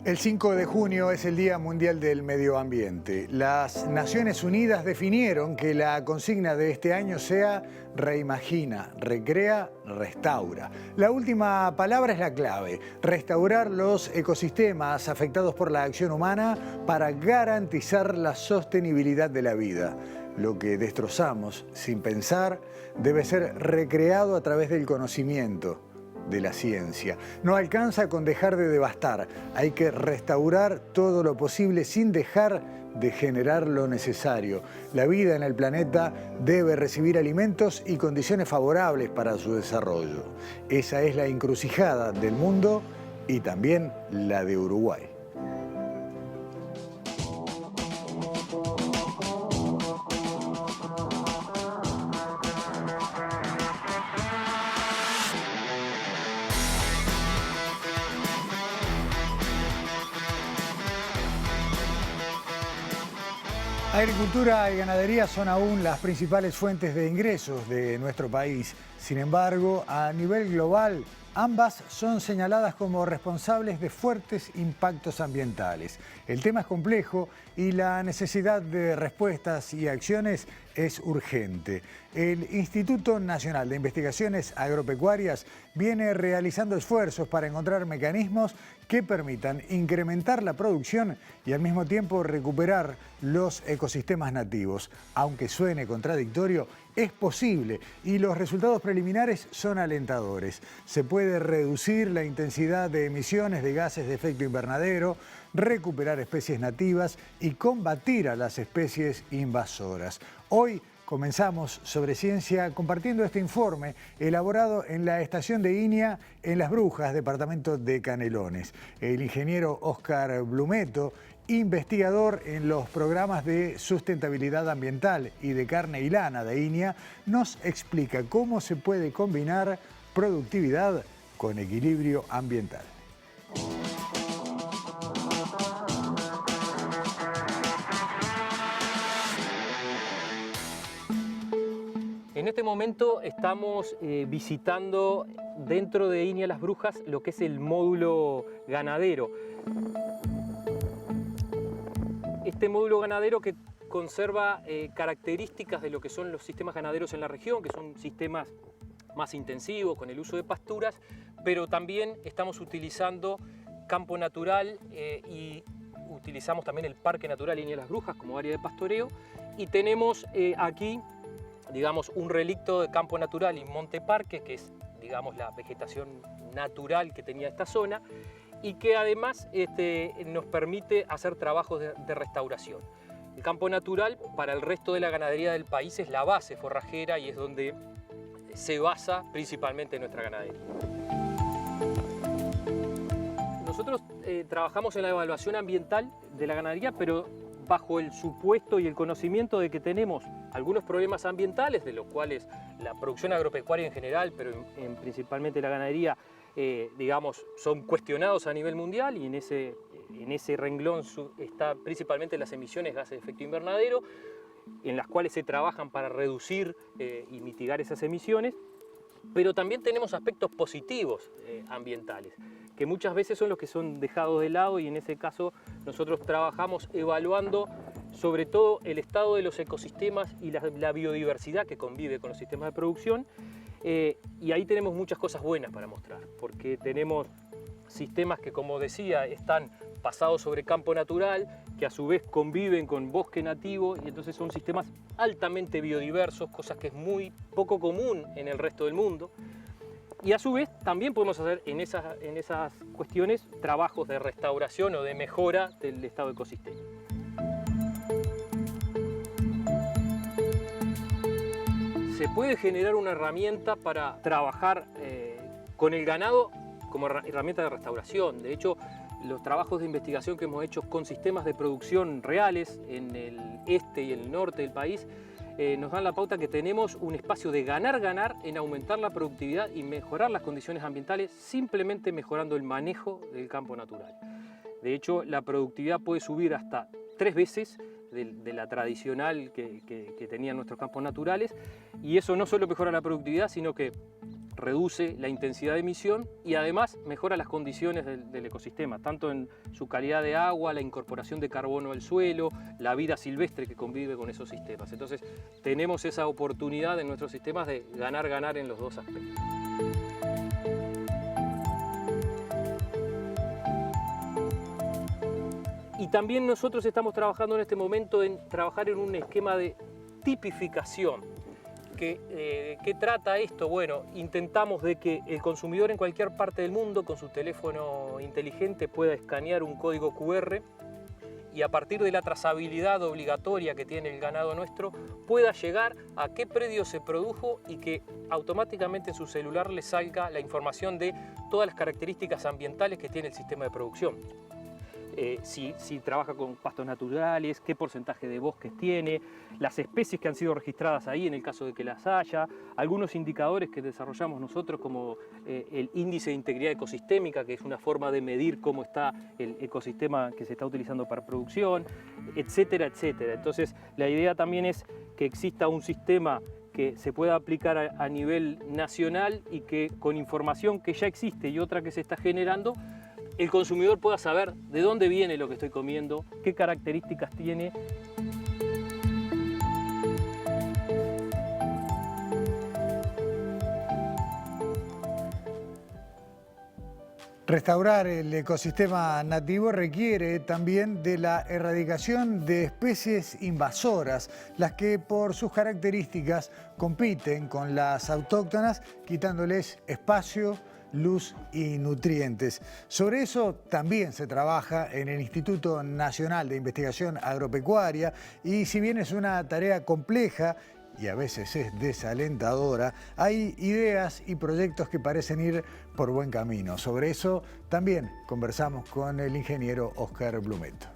El 5 de junio es el Día Mundial del Medio Ambiente. Las Naciones Unidas definieron que la consigna de este año sea reimagina, recrea, restaura. La última palabra es la clave: restaurar los ecosistemas afectados por la acción humana para garantizar la sostenibilidad de la vida. Lo que destrozamos sin pensar debe ser recreado a través del conocimiento, de la ciencia. No alcanza con dejar de devastar, hay que restaurar todo lo posible sin dejar de generar lo necesario. La vida en el planeta debe recibir alimentos y condiciones favorables para su desarrollo. Esa es la encrucijada del mundo y también la de Uruguay. Agricultura y ganadería son aún las principales fuentes de ingresos de nuestro país. Sin embargo, a nivel global, ambas son señaladas como responsables de fuertes impactos ambientales. El tema es complejo y la necesidad de respuestas y acciones es urgente. El Instituto Nacional de Investigaciones Agropecuarias viene realizando esfuerzos para encontrar mecanismos que permitan incrementar la producción y al mismo tiempo recuperar los ecosistemas nativos. Aunque suene contradictorio, es posible y los resultados preliminares son alentadores. Se puede reducir la intensidad de emisiones de gases de efecto invernadero, recuperar especies nativas y combatir a las especies invasoras. Hoy comenzamos Sobre Ciencia compartiendo este informe elaborado en la estación de Inia en Las Brujas, departamento de Canelones. El ingeniero Óscar Blumeto, investigador en los programas de sustentabilidad ambiental y de carne y lana de Inia, nos explica cómo se puede combinar productividad con equilibrio ambiental. En este momento estamos visitando dentro de Inia Las Brujas lo que es el módulo ganadero. Este módulo ganadero que conserva características de lo que son los sistemas ganaderos en la región, que son sistemas más intensivos con el uso de pasturas, pero también estamos utilizando campo natural y utilizamos también el Parque Natural Inia Las Brujas como área de pastoreo, y tenemos aquí, digamos, un relicto de campo natural y monte parque, que es, digamos, la vegetación natural que tenía esta zona y que además nos permite hacer trabajos de restauración. El campo natural para el resto de la ganadería del país es la base forrajera y es donde se basa principalmente nuestra ganadería. Nosotros trabajamos en la evaluación ambiental de la ganadería, pero bajo el supuesto y el conocimiento de que tenemos algunos problemas ambientales, de los cuales la producción agropecuaria en general, pero principalmente la ganadería, digamos, son cuestionados a nivel mundial, y en ese renglón está principalmente las emisiones de gases de efecto invernadero, en las cuales se trabajan para reducir y mitigar esas emisiones, pero también tenemos aspectos positivos ambientales, que muchas veces son los que son dejados de lado, y en ese caso nosotros trabajamos evaluando sobre todo el estado de los ecosistemas y la biodiversidad que convive con los sistemas de producción, y ahí tenemos muchas cosas buenas para mostrar, porque tenemos sistemas que, como decía, están pasados sobre campo natural, que a su vez conviven con bosque nativo, y entonces son sistemas altamente biodiversos, cosas que es muy poco común en el resto del mundo. Y a su vez también podemos hacer en esas cuestiones trabajos de restauración o de mejora del estado ecosistémico. Se puede generar una herramienta para trabajar con el ganado como herramienta de restauración. De hecho, los trabajos de investigación que hemos hecho con sistemas de producción reales en el este y el norte del país nos dan la pauta que tenemos un espacio de ganar en aumentar la productividad y mejorar las condiciones ambientales, simplemente mejorando el manejo del campo natural. De hecho, la productividad puede subir hasta 3 veces de la tradicional que tenían nuestros campos naturales, y eso no solo mejora la productividad, sino que reduce la intensidad de emisión y además mejora las condiciones del ecosistema, tanto en su calidad de agua, la incorporación de carbono al suelo, la vida silvestre que convive con esos sistemas. Entonces tenemos esa oportunidad en nuestros sistemas de ganar en los dos aspectos. Y también nosotros estamos trabajando en este momento en trabajar en un esquema de tipificación. ¿Qué trata esto? Bueno, intentamos de que el consumidor en cualquier parte del mundo con su teléfono inteligente pueda escanear un código QR y a partir de la trazabilidad obligatoria que tiene el ganado nuestro pueda llegar a qué predio se produjo y que automáticamente en su celular le salga la información de todas las características ambientales que tiene el sistema de producción. Si trabaja con pastos naturales, qué porcentaje de bosques tiene, las especies que han sido registradas ahí en el caso de que las haya, algunos indicadores que desarrollamos nosotros como el índice de integridad ecosistémica, que es una forma de medir cómo está el ecosistema que se está utilizando para producción, etcétera, etcétera. Entonces la idea también es que exista un sistema que se pueda aplicar a nivel nacional y que con información que ya existe y otra que se está generando, el consumidor pueda saber de dónde viene lo que estoy comiendo, qué características tiene. Restaurar el ecosistema nativo requiere también de la erradicación de especies invasoras, las que por sus características compiten con las autóctonas, quitándoles espacio, luz y nutrientes. Sobre eso también se trabaja en el Instituto Nacional de Investigación Agropecuaria y si bien es una tarea compleja y a veces es desalentadora, hay ideas y proyectos que parecen ir por buen camino. Sobre eso también conversamos con el ingeniero Oscar Blumetto.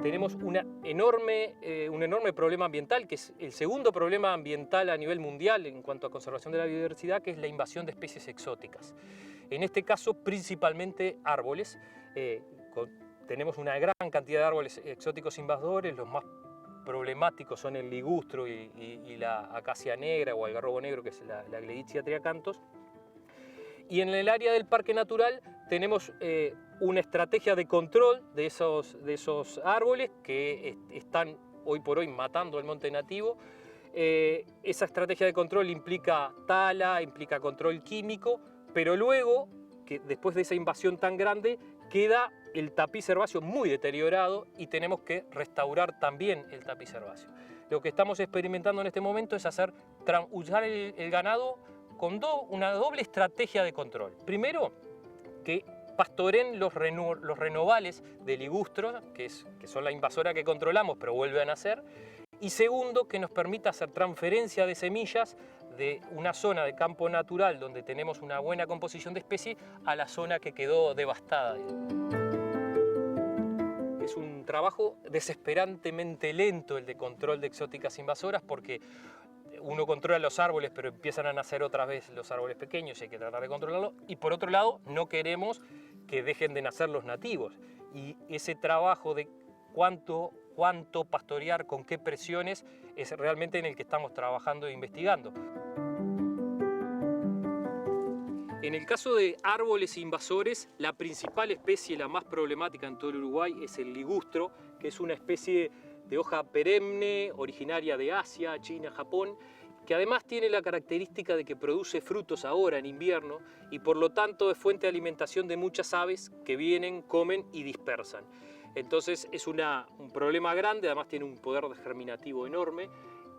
Tenemos un enorme problema ambiental, que es el segundo problema ambiental a nivel mundial en cuanto a conservación de la biodiversidad, que es la invasión de especies exóticas. En este caso, principalmente árboles. Tenemos una gran cantidad de árboles exóticos invasores, los más problemáticos son el ligustro y la acacia negra o algarrobo negro, que es la Gleditsia triacanthus. Y en el área del parque natural tenemos una estrategia de control de esos árboles que están hoy por hoy matando el monte nativo. Esa estrategia de control implica tala, implica control químico, pero luego, que después de esa invasión tan grande, queda el tapiz herbáceo muy deteriorado y tenemos que restaurar también el tapiz herbáceo. Lo que estamos experimentando en este momento es usar el ganado con una doble estrategia de control. Primero, que pastoren los renovales de ligustro, que son la invasora que controlamos, pero vuelve a nacer. Y segundo, que nos permita hacer transferencia de semillas de una zona de campo natural donde tenemos una buena composición de especie a la zona que quedó devastada. Es un trabajo desesperantemente lento el de control de exóticas invasoras porque uno controla los árboles, pero empiezan a nacer otra vez los árboles pequeños y hay que tratar de controlarlo. Y por otro lado, no queremos que dejen de nacer los nativos. Y ese trabajo de cuánto pastorear, con qué presiones, es realmente en el que estamos trabajando e investigando. En el caso de árboles invasores, la principal especie, la más problemática en todo el Uruguay, es el ligustro, que es una especie de hoja perenne, originaria de Asia, China, Japón, que además tiene la característica de que produce frutos ahora en invierno y por lo tanto es fuente de alimentación de muchas aves que vienen, comen y dispersan. Entonces es un problema grande, además tiene un poder germinativo enorme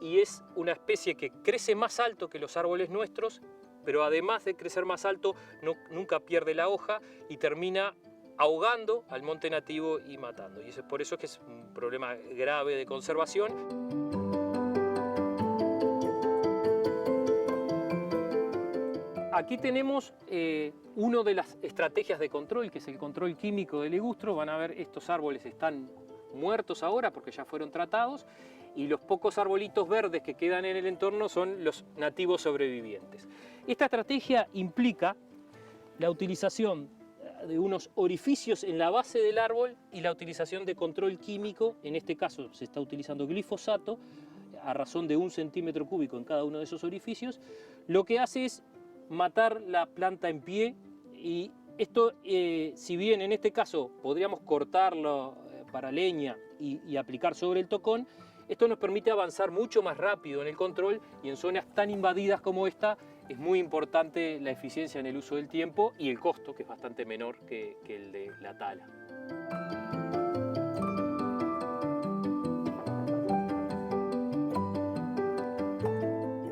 y es una especie que crece más alto que los árboles nuestros, pero además de crecer más alto nunca pierde la hoja y termina ahogando al monte nativo y matando. Y eso es por eso que es un problema grave de conservación. Aquí tenemos una de las estrategias de control, que es el control químico del ligustro. Van a ver, estos árboles están muertos ahora porque ya fueron tratados y los pocos arbolitos verdes que quedan en el entorno son los nativos sobrevivientes. Esta estrategia implica la utilización de unos orificios en la base del árbol y la utilización de control químico. En este caso se está utilizando glifosato a razón de 1 centímetro cúbico en cada uno de esos orificios. Lo que hace es matar la planta en pie, y esto, si bien en este caso podríamos cortarlo para leña y aplicar sobre el tocón, esto nos permite avanzar mucho más rápido en el control, y en zonas tan invadidas como esta es muy importante la eficiencia en el uso del tiempo y el costo, que es bastante menor que el de la tala.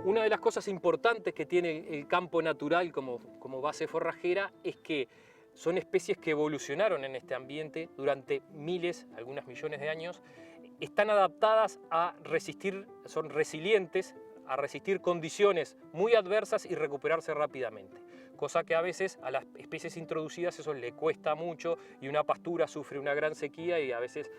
Una de las cosas importantes que tiene el campo natural como base forrajera es que son especies que evolucionaron en este ambiente durante miles, algunos millones de años. Están adaptadas a resistir, son resilientes a resistir condiciones muy adversas y recuperarse rápidamente. Cosa que a veces a las especies introducidas eso le cuesta mucho, y una pastura sufre una gran sequía y a veces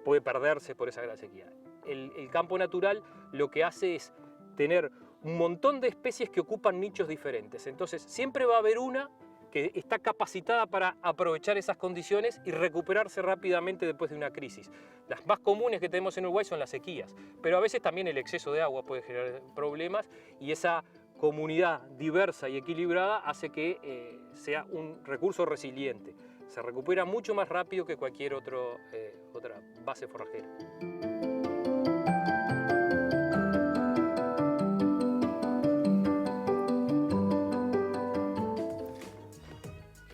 puede perderse por esa gran sequía. El campo natural lo que hace es tener un montón de especies que ocupan nichos diferentes. Entonces siempre va a haber una que está capacitada para aprovechar esas condiciones y recuperarse rápidamente después de una crisis. Las más comunes que tenemos en Uruguay son las sequías, pero a veces también el exceso de agua puede generar problemas, y esa comunidad diversa y equilibrada hace que sea un recurso resiliente. Se recupera mucho más rápido que cualquier otra base forrajera.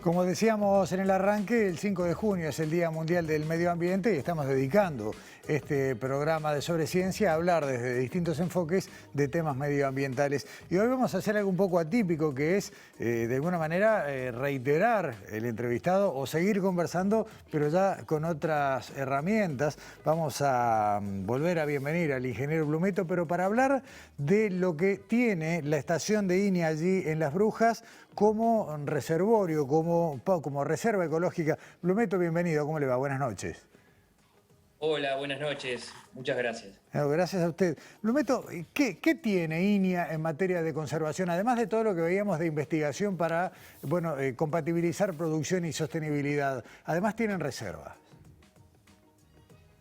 Como decíamos en el arranque, el 5 de junio es el Día Mundial del Medio Ambiente y estamos dedicando este programa de Sobre Ciencia a hablar desde distintos enfoques de temas medioambientales. Y hoy vamos a hacer algo un poco atípico, que es, de alguna manera, reiterar el entrevistado o seguir conversando, pero ya con otras herramientas. Vamos a volver a bienvenir al ingeniero Blumeto, pero para hablar de lo que tiene la estación de INI allí en Las Brujas como reservorio, como reserva ecológica. Blumeto, bienvenido. ¿Cómo le va? Buenas noches. Hola, buenas noches. Muchas gracias. Gracias a usted. Blumeto, ¿qué tiene INIA en materia de conservación? Además de todo lo que veíamos de investigación para compatibilizar producción y sostenibilidad, además tienen reservas.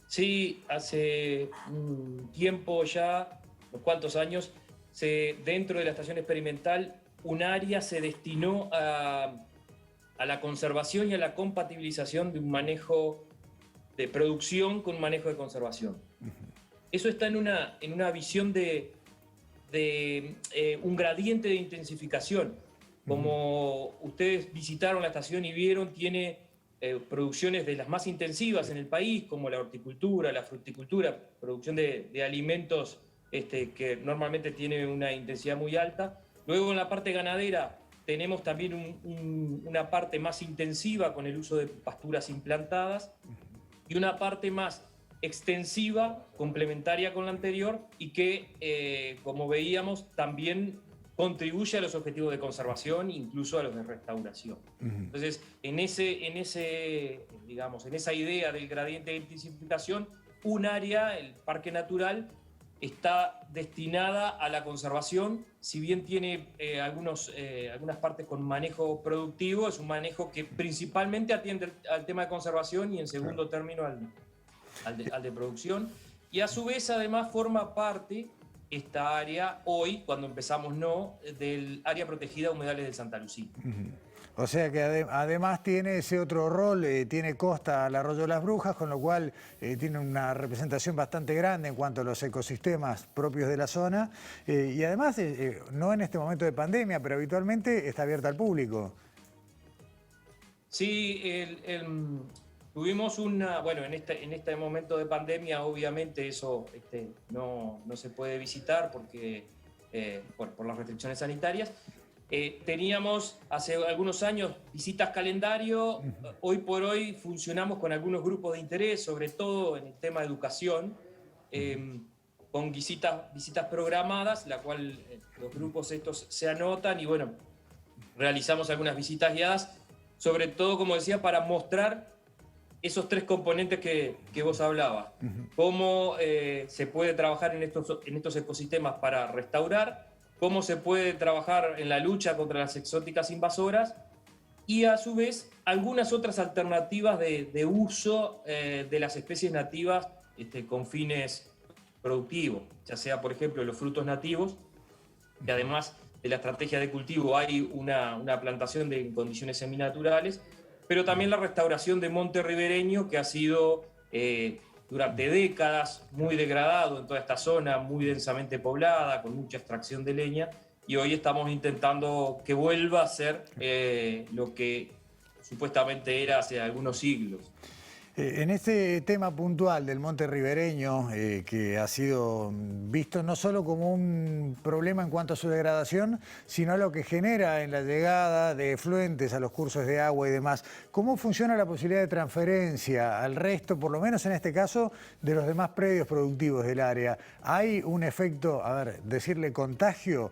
Sí, hace un tiempo ya, unos cuantos años, dentro de la estación experimental, un área se destinó a la conservación y a la compatibilización de un manejo de producción con manejo de conservación. Eso está en una visión de un gradiente de intensificación. Como ustedes visitaron la estación y vieron, tiene producciones de las más intensivas en el país, como la horticultura, la fruticultura, producción de alimentos que normalmente tienen una intensidad muy alta. Luego en la parte ganadera tenemos también una parte más intensiva con el uso de pasturas implantadas, y una parte más extensiva, complementaria con la anterior, y que, como veíamos, también contribuye a los objetivos de conservación, incluso a los de restauración. Entonces, en esa idea del gradiente de intensificación, un área, el parque natural, está destinada a la conservación. Si bien tiene algunas partes con manejo productivo, es un manejo que principalmente atiende al tema de conservación y en segundo término al de producción. Y a su vez además forma parte esta área hoy, cuando empezamos del área protegida de humedales del Santa Lucía. O sea que además tiene ese otro rol, tiene costa al arroyo de Las Brujas, con lo cual tiene una representación bastante grande en cuanto a los ecosistemas propios de la zona, y además, no en este momento de pandemia, pero habitualmente está abierta al público. Sí, tuvimos en este momento de pandemia, obviamente eso no se puede visitar porque por las restricciones sanitarias. Teníamos hace algunos años visitas calendario. Hoy por hoy funcionamos con algunos grupos de interés, sobre todo en el tema de educación, con visitas programadas, la cual los grupos estos se anotan y realizamos algunas visitas guiadas, sobre todo, como decía, para mostrar esos tres componentes que vos hablabas. Cómo se puede trabajar en estos ecosistemas para restaurar, cómo se puede trabajar en la lucha contra las exóticas invasoras y a su vez algunas otras alternativas de uso de las especies nativas con fines productivos, ya sea, por ejemplo, los frutos nativos, que además de la estrategia de cultivo hay una plantación en condiciones seminaturales, pero también la restauración de monte ribereño, que ha sido durante décadas muy degradado en toda esta zona, muy densamente poblada, con mucha extracción de leña, y hoy estamos intentando que vuelva a ser lo que supuestamente era hace algunos siglos. En este tema puntual del monte ribereño, que ha sido visto no solo como un problema en cuanto a su degradación, sino a lo que genera en la llegada de efluentes a los cursos de agua y demás, ¿cómo funciona la posibilidad de transferencia al resto, por lo menos en este caso, de los demás predios productivos del área? ¿Hay un efecto, a ver, decirle contagio?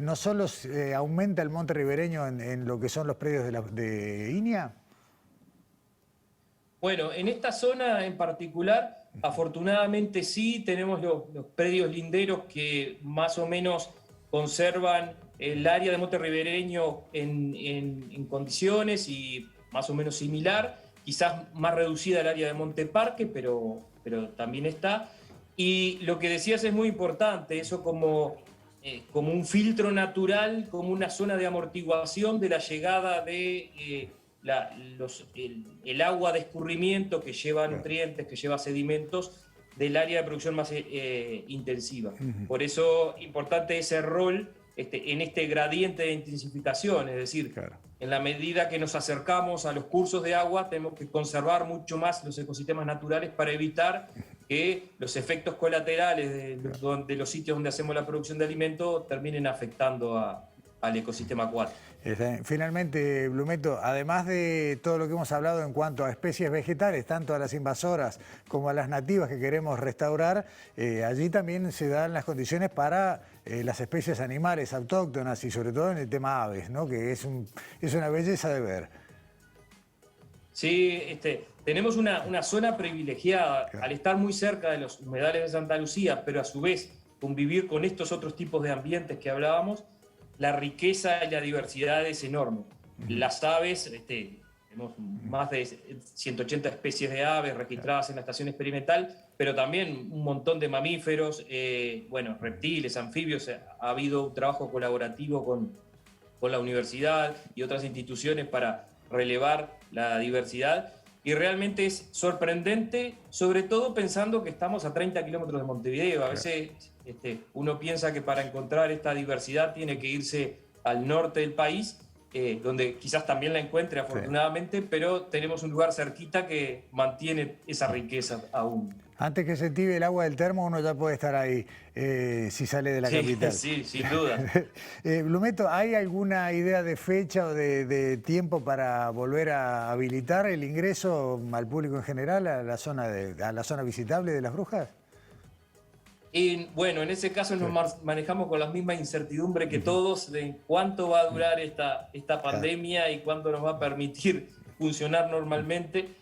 ¿No solo aumenta el monte ribereño en lo que son los predios de Inia? Bueno, en esta zona en particular, afortunadamente sí, tenemos los predios linderos que más o menos conservan el área de monte ribereño en condiciones y más o menos similar, quizás más reducida el área de Monte Parque, pero también está. Y lo que decías es muy importante, eso como un filtro natural, como una zona de amortiguación de la llegada de el agua de escurrimiento que lleva nutrientes, que lleva sedimentos del área de producción más intensiva. Por eso importante ese rol en este gradiente de intensificación, es decir, en la medida que nos acercamos a los cursos de agua tenemos que conservar mucho más los ecosistemas naturales para evitar que los efectos colaterales de los sitios donde hacemos la producción de alimentos terminen afectando al ecosistema acuático. Finalmente, Blumeto, además de todo lo que hemos hablado en cuanto a especies vegetales, tanto a las invasoras como a las nativas que queremos restaurar, allí también se dan las condiciones para las especies animales autóctonas y sobre todo en el tema aves, ¿no? Que es una belleza de ver. Sí, tenemos una zona privilegiada al estar muy cerca de los humedales de Santa Lucía, pero a su vez convivir con estos otros tipos de ambientes que hablábamos. La riqueza y la diversidad es enorme. Las aves, tenemos más de 180 especies de aves registradas en la estación experimental, pero también un montón de mamíferos, reptiles, anfibios. Ha habido un trabajo colaborativo con la universidad y otras instituciones para relevar la diversidad. Y realmente es sorprendente, sobre todo pensando que estamos a 30 kilómetros de Montevideo. A veces uno piensa que para encontrar esta diversidad tiene que irse al norte del país, donde quizás también la encuentre afortunadamente, pero tenemos un lugar cerquita que mantiene esa riqueza aún. Antes que se tibie el agua del termo, uno ya puede estar ahí, si sale de la capital. Sí, sin duda. Blumeto, ¿hay alguna idea de fecha o de tiempo para volver a habilitar el ingreso al público en general a la zona visitable de Las Brujas? Bueno, en ese caso nos manejamos con la misma incertidumbre que todos de cuánto va a durar esta pandemia y cuánto nos va a permitir funcionar normalmente.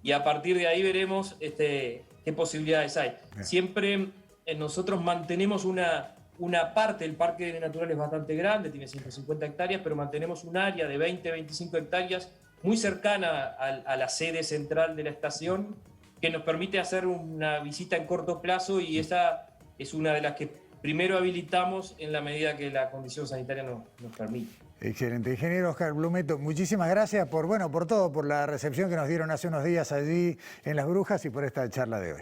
Y a partir de ahí veremos qué posibilidades hay. Siempre nosotros mantenemos una parte, el Parque Natural es bastante grande, tiene 150 hectáreas, pero mantenemos un área de 20-25 hectáreas muy cercana a la sede central de la estación, que nos permite hacer una visita en corto plazo, y esa es una de las que primero habilitamos en la medida que la condición sanitaria nos permite. Excelente. Ingeniero Oscar Blumeto, muchísimas gracias por todo, por la recepción que nos dieron hace unos días allí en Las Brujas y por esta charla de hoy.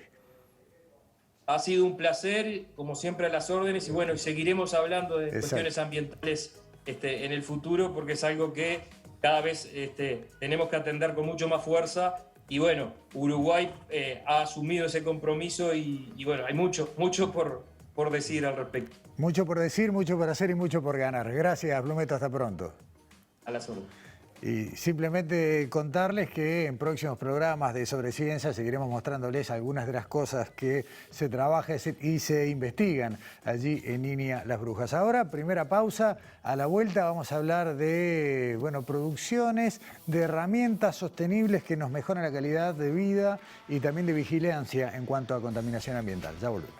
Ha sido un placer, como siempre a las órdenes, y seguiremos hablando de cuestiones ambientales en el futuro, porque es algo que cada vez tenemos que atender con mucho más fuerza. Y Uruguay ha asumido ese compromiso y hay mucho por decir al respecto. Mucho por decir, mucho por hacer y mucho por ganar. Gracias, Blumeto, hasta pronto. A las órdenes. Y simplemente contarles que en próximos programas de Sobre Ciencia seguiremos mostrándoles algunas de las cosas que se trabajan y se investigan allí en Inia Las Brujas. Ahora, primera pausa. A la vuelta vamos a hablar de producciones, de herramientas sostenibles que nos mejoran la calidad de vida y también de vigilancia en cuanto a contaminación ambiental. Ya volvemos.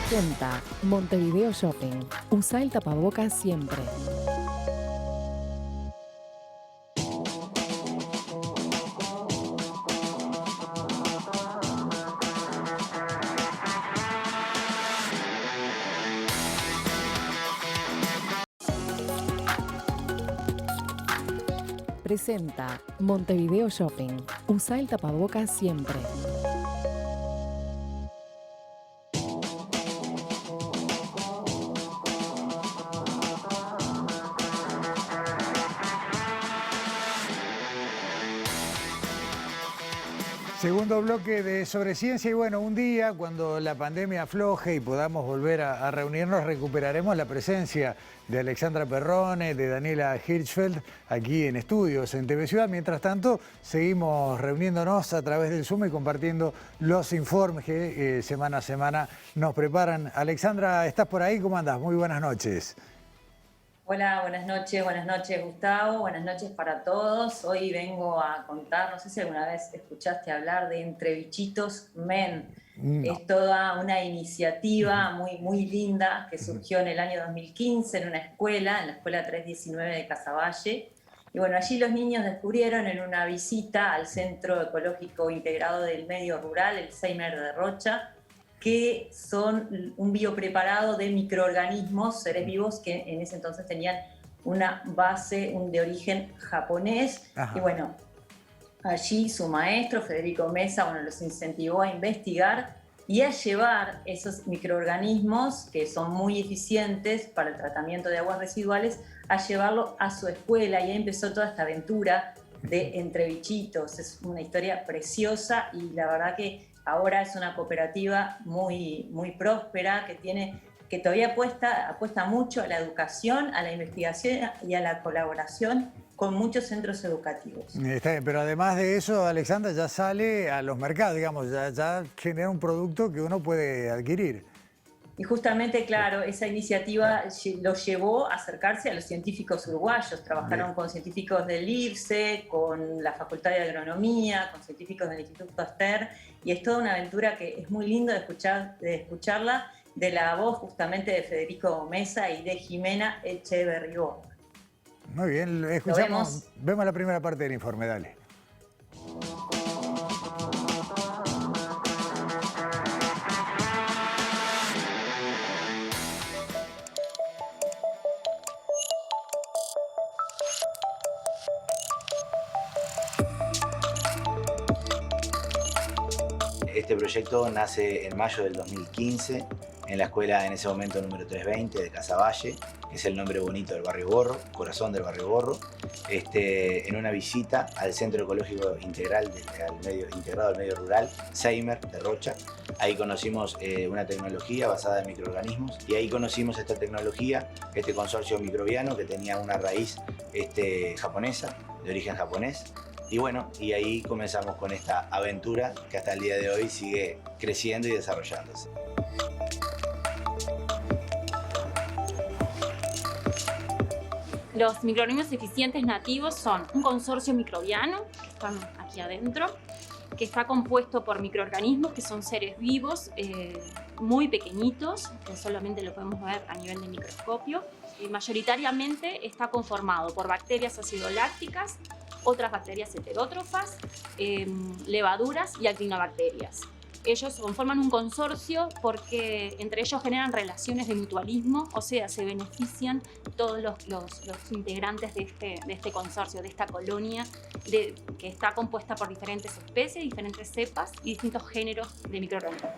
Presenta Montevideo Shopping. Usa el tapabocas siempre. Presenta Montevideo Shopping. Usa el tapabocas siempre. Segundo bloque de Sobre Ciencia y bueno, un día cuando la pandemia afloje y podamos volver a reunirnos, recuperaremos la presencia de Alexandra Perrone, de Daniela Hirschfeld aquí en estudios en TV Ciudad. Mientras tanto, seguimos reuniéndonos a través del Zoom y compartiendo los informes que semana a semana nos preparan. Alexandra, ¿estás por ahí? ¿Cómo andás? Muy buenas noches. Hola, buenas noches Gustavo, buenas noches para todos. Hoy vengo a contar, no sé si alguna vez escuchaste hablar de Entre Bichitos Men. No. Es toda una iniciativa muy linda que surgió en el año 2015 en una escuela, en la escuela 319 de Casaballe. Y bueno, allí los niños descubrieron en una visita al Centro Ecológico Integrado del Medio Rural, el Seimer de Rocha, que son un biopreparado de microorganismos, seres vivos que en ese entonces tenían una base de origen japonés. Ajá. Y bueno, allí su maestro, Federico Mesa, los incentivó a investigar y a llevar esos microorganismos, que son muy eficientes para el tratamiento de aguas residuales, a llevarlo a su escuela. Y ahí empezó toda esta aventura de Entre Bichitos. Es una historia preciosa y la verdad que ahora es una cooperativa muy próspera que todavía apuesta mucho a la educación, a la investigación y a la colaboración con muchos centros educativos. Está bien, pero además de eso, Alexandra, ya sale a los mercados, digamos, ya genera un producto que uno puede adquirir. Y justamente, claro, esa iniciativa lo llevó a acercarse a los científicos uruguayos. Trabajaron con científicos del IRSE, con la Facultad de Agronomía, con científicos del Instituto Pasteur, y es toda una aventura que es muy lindo de escucharla, de la voz justamente de Federico Mesa y de Jimena Echeverrió. Muy bien, escuchamos, vemos la primera parte del informe, dale. Este proyecto nace en mayo del 2015 en la escuela en ese momento número 320 de Casaballe, que es el nombre bonito del barrio Borro, corazón del barrio Borro, en una visita al Centro Ecológico Integrado al Medio Rural, Seimer de Rocha. Ahí conocimos una tecnología basada en microorganismos y ahí conocimos esta tecnología, este consorcio microbiano que tenía una raíz japonesa, de origen japonés. Y bueno, y ahí comenzamos con esta aventura que hasta el día de hoy sigue creciendo y desarrollándose. Los microorganismos eficientes nativos son un consorcio microbiano, que están aquí adentro, que está compuesto por microorganismos que son seres vivos muy pequeñitos, que solamente lo podemos ver a nivel de microscopio. Mayoritariamente está conformado por bacterias acidolácticas, otras bacterias heterótrofas, levaduras y actinobacterias. Ellos conforman un consorcio porque entre ellos generan relaciones de mutualismo, o sea, se benefician todos los integrantes de este consorcio, de esta colonia, que está compuesta por diferentes especies, diferentes cepas y distintos géneros de microorganismos.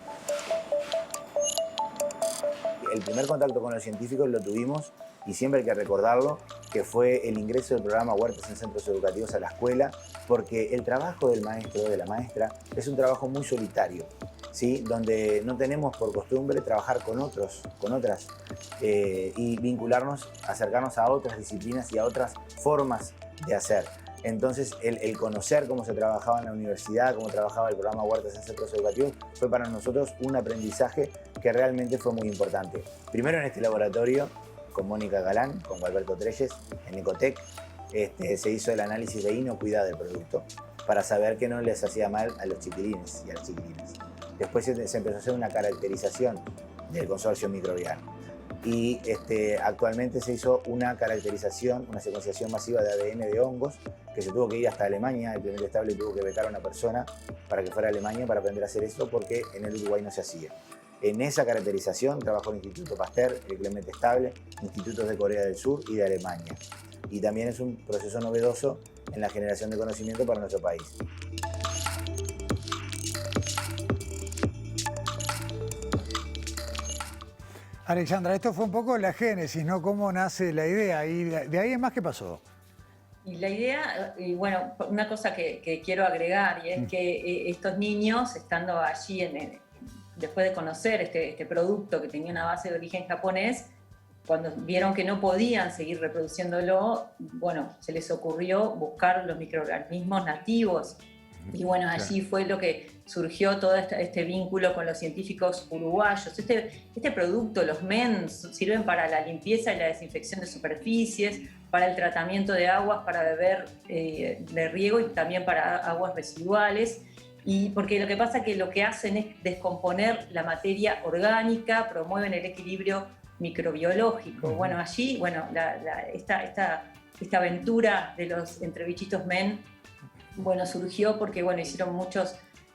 El primer contacto con los científicos lo tuvimos, y siempre hay que recordarlo, que fue el ingreso del programa Huertas en Centros Educativos a la escuela, porque el trabajo del maestro o de la maestra es un trabajo muy solitario, ¿sí? Donde no tenemos por costumbre trabajar con otras y vincularnos, acercarnos a otras disciplinas y a otras formas de hacer. Entonces, el conocer cómo se trabajaba en la universidad, cómo trabajaba el programa Huertas en Centros Educativos, fue para nosotros un aprendizaje que realmente fue muy importante. Primero en este laboratorio, con Mónica Galán, con Gualberto Treyes, en Ecotec, se hizo el análisis de inocuidad del producto para saber que no les hacía mal a los chiquilines y a las chiquilinas. Después se empezó a hacer una caracterización del consorcio microbiano. Y actualmente se hizo una caracterización, una secuenciación masiva de ADN de hongos, que se tuvo que ir hasta Alemania. El Clemente Estable tuvo que becar a una persona para que fuera a Alemania para aprender a hacer esto, porque en el Uruguay no se hacía. En esa caracterización trabajó el Instituto Pasteur, el Clemente Estable, institutos de Corea del Sur y de Alemania. Y también es un proceso novedoso en la generación de conocimiento para nuestro país. Alexandra, esto fue un poco la génesis, ¿no? ¿Cómo nace la idea? Y de ahí en más, ¿qué pasó? Y la idea, y bueno, una cosa que quiero agregar, y es que estos niños, estando allí, después de conocer este producto que tenía una base de origen japonés, cuando vieron que no podían seguir reproduciéndolo, bueno, se les ocurrió buscar los microorganismos nativos. Y bueno, allí fue lo que surgió todo este vínculo con los científicos uruguayos. Este producto, los MEN, sirven para la limpieza y la desinfección de superficies, para el tratamiento de aguas para beber de riego y también para aguas residuales. Y porque lo que pasa es que lo que hacen es descomponer la materia orgánica, promueven el equilibrio microbiológico. Bueno, allí, bueno, esta aventura de los entrebichitos MEN, bueno, surgió porque, bueno,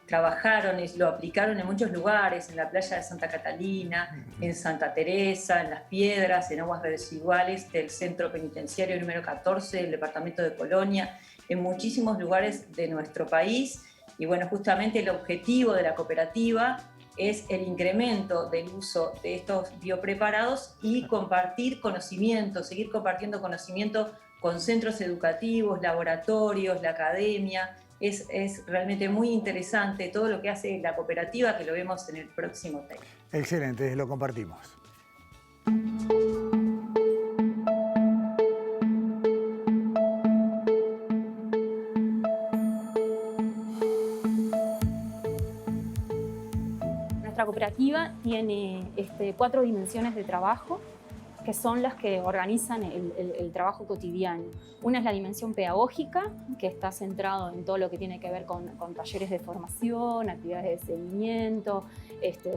trabajaron y lo aplicaron en muchos lugares, en la playa de Santa Catalina, en Santa Teresa, en Las Piedras, en aguas residuales del centro penitenciario número 14 del departamento de Colonia, en muchísimos lugares de nuestro país. Y bueno, justamente el objetivo de la cooperativa es el incremento del uso de estos biopreparados y compartir conocimiento, seguir compartiendo conocimiento con centros educativos, laboratorios, la academia. Es realmente muy interesante todo lo que hace la cooperativa, que lo vemos en el próximo tema. Excelente, lo compartimos. Nuestra cooperativa tiene 4 dimensiones de trabajo, que son las que organizan el trabajo cotidiano. Una es la dimensión pedagógica, que está centrado en todo lo que tiene que ver con talleres de formación, actividades de seguimiento,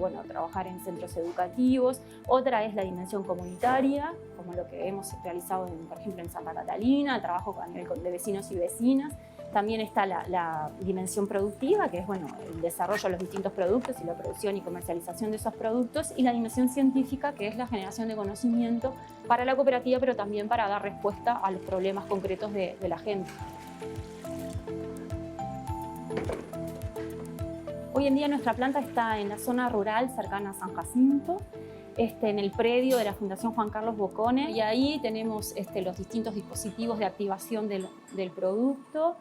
bueno, trabajar en centros educativos. Otra es la dimensión comunitaria, como lo que hemos realizado, por ejemplo, en Santa Catalina, el trabajo a nivel de vecinos y vecinas. También está la dimensión productiva, que es, bueno, el desarrollo de los distintos productos y la producción y comercialización de esos productos, y la dimensión científica, que es la generación de conocimiento para la cooperativa, pero también para dar respuesta a los problemas concretos de la gente. Hoy en día nuestra planta está en la zona rural cercana a San Jacinto, en el predio de la Fundación Juan Carlos Bocone, y ahí tenemos los distintos dispositivos de activación del producto.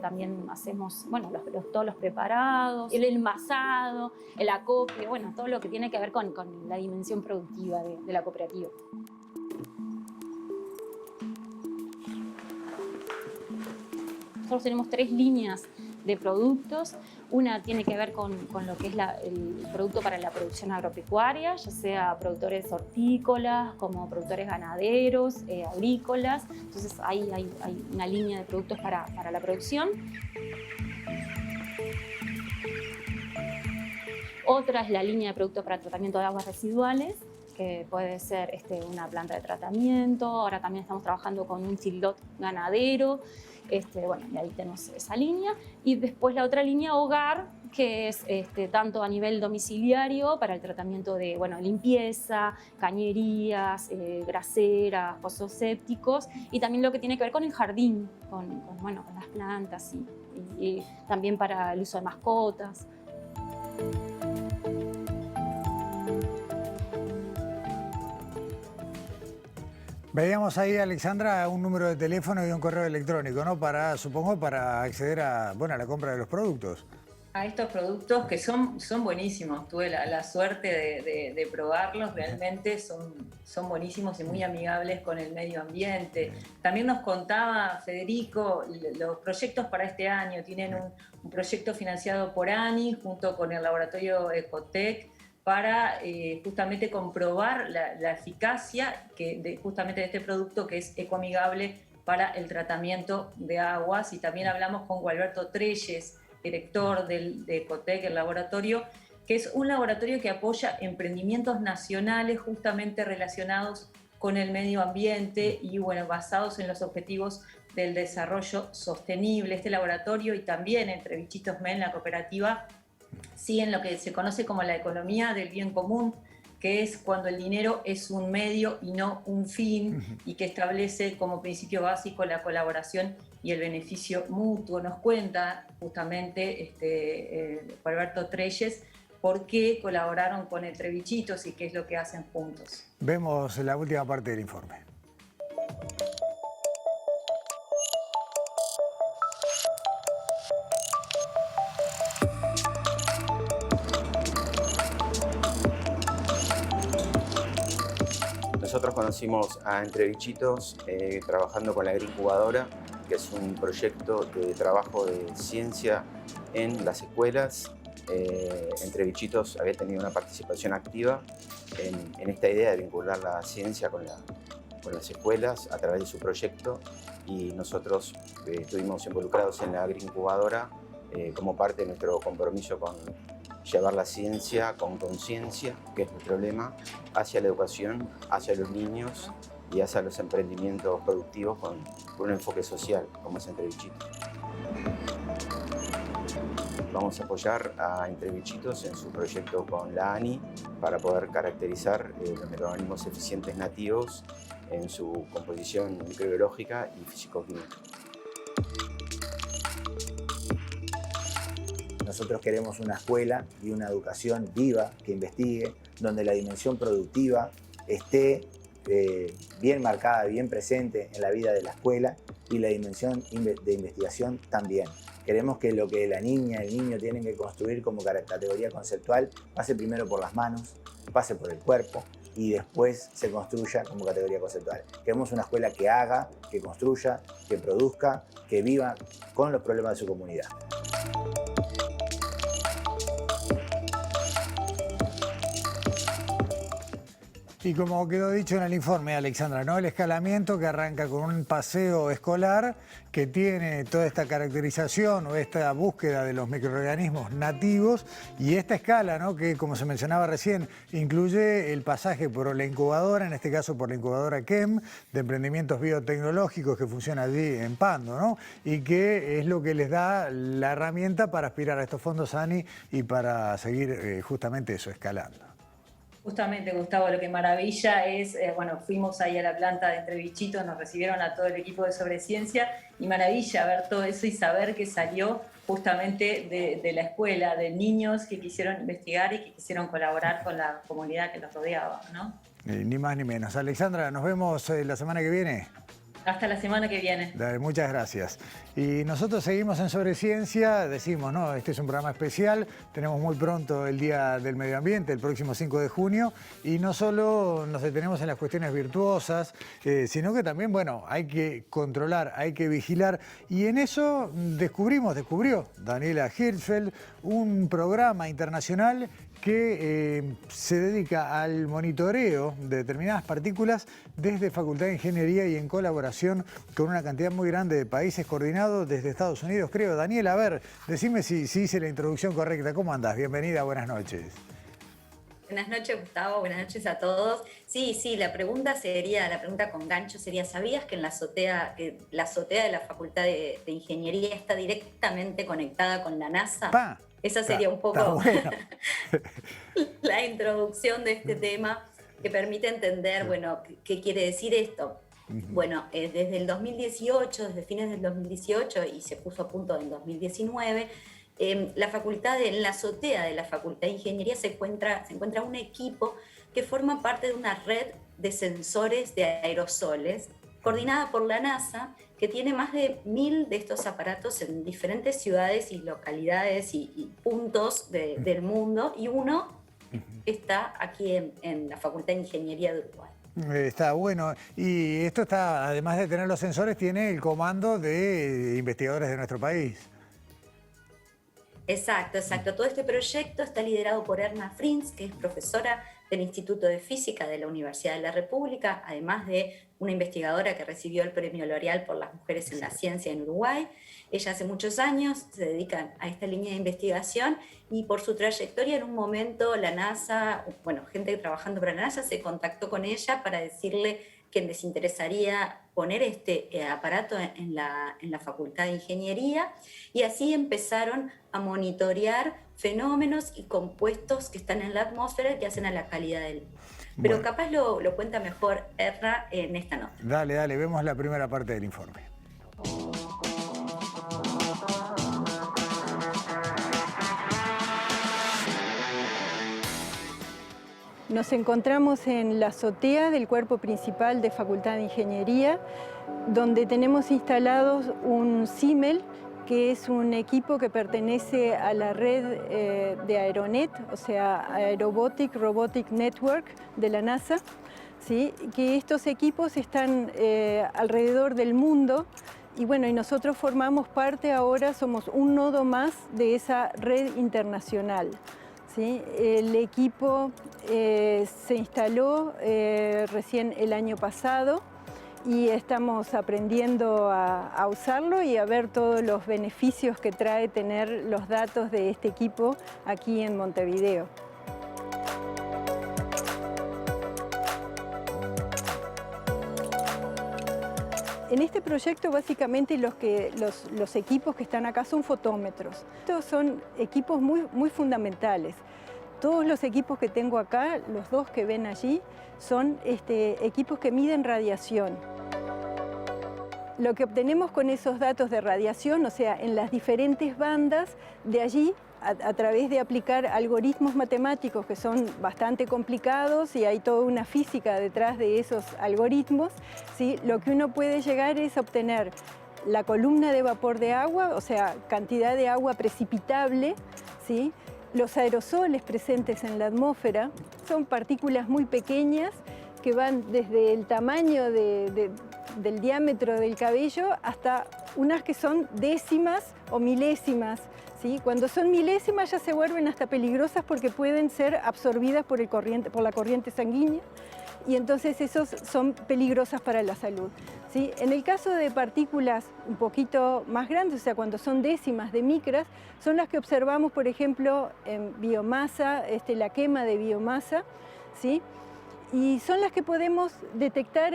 También hacemos, bueno, todos los preparados, el envasado, el acopio, bueno, todo lo que tiene que ver con la dimensión productiva de la cooperativa. Nosotros tenemos 3 líneas de productos. Una tiene que ver con lo que es el producto para la producción agropecuaria, ya sea productores hortícolas, como productores ganaderos, agrícolas. Entonces ahí hay una línea de productos para la producción. Otra es la línea de productos para tratamiento de aguas residuales, que puede ser una planta de tratamiento. Ahora también estamos trabajando con un feedlot ganadero. Bueno, y ahí tenemos esa línea. Y después la otra línea, hogar, que es tanto a nivel domiciliario para el tratamiento de, bueno, limpieza, cañerías, graseras, pozos sépticos, y también lo que tiene que ver con el jardín, con las plantas y también para el uso de mascotas. Veíamos ahí, Alexandra, un número de teléfono y un correo electrónico, ¿no? Supongo para acceder a la compra de los productos. A estos productos que son buenísimos. Tuve la suerte de probarlos, realmente son buenísimos y muy amigables con el medio ambiente. También nos contaba Federico los proyectos para este año. Tienen un proyecto financiado por ANI junto con el laboratorio Ecotec, para justamente comprobar la eficacia justamente de este producto, que es ecoamigable para el tratamiento de aguas. Y también hablamos con Gualberto Trelles, director de Ecotec, el laboratorio, que es un laboratorio que apoya emprendimientos nacionales justamente relacionados con el medio ambiente y bueno, basados en los objetivos del desarrollo sostenible. Este laboratorio y también entre Bichitos Men, la cooperativa, siguen lo que se conoce como la economía del bien común, que es cuando el dinero es un medio y no un fin, y que establece como principio básico la colaboración y el beneficio mutuo. Nos cuenta justamente Alberto Treyes por qué colaboraron con Entre Bichitos y qué es lo que hacen juntos. Vemos la última parte del informe. Nosotros conocimos a Entre Bichitos trabajando con la Agrincubadora, que es un proyecto de trabajo de ciencia en las escuelas. Entre Bichitos había tenido una participación activa en esta idea de vincular la ciencia con las escuelas a través de su proyecto, y nosotros estuvimos involucrados en la Agrincubadora como parte de nuestro compromiso con llevar la ciencia con conciencia, que es nuestro lema, hacia la educación, hacia los niños y hacia los emprendimientos productivos con un enfoque social, como es Entre Bichitos. Vamos a apoyar a Entre Bichitos en su proyecto con la ANI para poder caracterizar los microorganismos eficientes nativos en su composición microbiológica y físico-química. Nosotros queremos una escuela y una educación viva que investigue, donde la dimensión productiva esté bien marcada, bien presente en la vida de la escuela, y la dimensión de investigación también. Queremos que lo que la niña, el niño tienen que construir como categoría conceptual pase primero por las manos, pase por el cuerpo y después se construya como categoría conceptual. Queremos una escuela que haga, que construya, que produzca, que viva con los problemas de su comunidad. Y como quedó dicho en el informe, Alexandra, ¿no? El escalamiento que arranca con un paseo escolar que tiene toda esta caracterización o esta búsqueda de los microorganismos nativos, y esta escala, ¿no? Que, como se mencionaba recién, incluye el pasaje por la incubadora, en este caso por la incubadora KEM, de emprendimientos biotecnológicos que funciona allí en Pando, ¿no? Y que es lo que les da la herramienta para aspirar a estos fondos ANI y para seguir justamente eso, escalando. Justamente, Gustavo, lo que maravilla es, bueno, fuimos ahí a la planta de Entre Bichitos, nos recibieron a todo el equipo de Sobreciencia, y maravilla ver todo eso y saber que salió justamente de la escuela, de niños que quisieron investigar y que quisieron colaborar con la comunidad que los rodeaba, ¿no? Ni más ni menos. Alexandra, nos vemos la semana que viene. Hasta la semana que viene. Dale, muchas gracias. Y nosotros seguimos en Sobreciencia, decimos, ¿no? Este es un programa especial, tenemos muy pronto el Día del Medio Ambiente, el próximo 5 de junio, y no solo nos detenemos en las cuestiones virtuosas, sino que también, bueno, hay que controlar, hay que vigilar, y en eso descubrió Daniela Hirschfeld un programa internacional que se dedica al monitoreo de determinadas partículas desde Facultad de Ingeniería y en colaboración con una cantidad muy grande de países, coordinado desde Estados Unidos, creo. Daniela, a ver, decime si hice la introducción correcta. ¿Cómo andás? Bienvenida, buenas noches. Buenas noches, Gustavo, buenas noches a todos. Sí, la pregunta con gancho sería, ¿sabías que en la azotea de la Facultad de Ingeniería está directamente conectada con la NASA? Esa sería un poco bueno. La introducción de este tema que permite entender, bueno, qué quiere decir esto. Bueno, desde el 2018, desde fines del 2018, y se puso a punto en 2019, en la azotea de la Facultad de Ingeniería se encuentra un equipo que forma parte de una red de sensores de aerosoles coordinada por la NASA, que tiene más de 1000 de estos aparatos en diferentes ciudades y localidades y puntos del mundo, y uno está aquí en la Facultad de Ingeniería de Uruguay. Está bueno. Y esto está, además de tener los sensores, tiene el comando de investigadores de nuestro país. Exacto. Todo este proyecto está liderado por Erna Frins, que es profesora del Instituto de Física de la Universidad de la República, además de una investigadora que recibió el premio L'Oreal por las mujeres en la ciencia en Uruguay. Ella hace muchos años se dedica a esta línea de investigación y por su trayectoria en un momento la NASA, bueno, gente trabajando para la NASA se contactó con ella para decirle que les interesaría poner este aparato en la Facultad de Ingeniería, y así empezaron a monitorear fenómenos y compuestos que están en la atmósfera que hacen a la calidad del aire. Pero bueno, capaz lo cuenta mejor Erna en esta nota. dale, vemos la primera parte del informe. Nos encontramos en la azotea del cuerpo principal de Facultad de Ingeniería, donde tenemos instalados un CIMEL, que es un equipo que pertenece a la red de Aeronet, o sea, Aerobotic Robotic Network de la NASA, ¿sí? Que estos equipos están alrededor del mundo y bueno, y nosotros formamos parte ahora, somos un nodo más de esa red internacional. ¿Sí? El equipo se instaló recién el año pasado y estamos aprendiendo a usarlo y a ver todos los beneficios que trae tener los datos de este equipo aquí en Montevideo. En este proyecto básicamente los equipos que están acá son fotómetros. Estos son equipos muy fundamentales. Todos los equipos que tengo acá, los dos que ven allí, son equipos que miden radiación. Lo que obtenemos con esos datos de radiación, o sea, en las diferentes bandas, de allí, a través de aplicar algoritmos matemáticos que son bastante complicados y hay toda una física detrás de esos algoritmos, ¿sí? Lo que uno puede llegar es obtener la columna de vapor de agua, o sea, cantidad de agua precipitable, ¿sí? Los aerosoles presentes en la atmósfera son partículas muy pequeñas que van desde el tamaño del diámetro del cabello hasta unas que son décimas o milésimas, ¿sí? Cuando son milésimas ya se vuelven hasta peligrosas porque pueden ser absorbidas por la corriente sanguínea y entonces esos son peligrosas para la salud, ¿sí? En el caso de partículas un poquito más grandes, o sea, cuando son décimas de micras, son las que observamos, por ejemplo, en biomasa, la quema de biomasa, ¿sí? Y son las que podemos detectar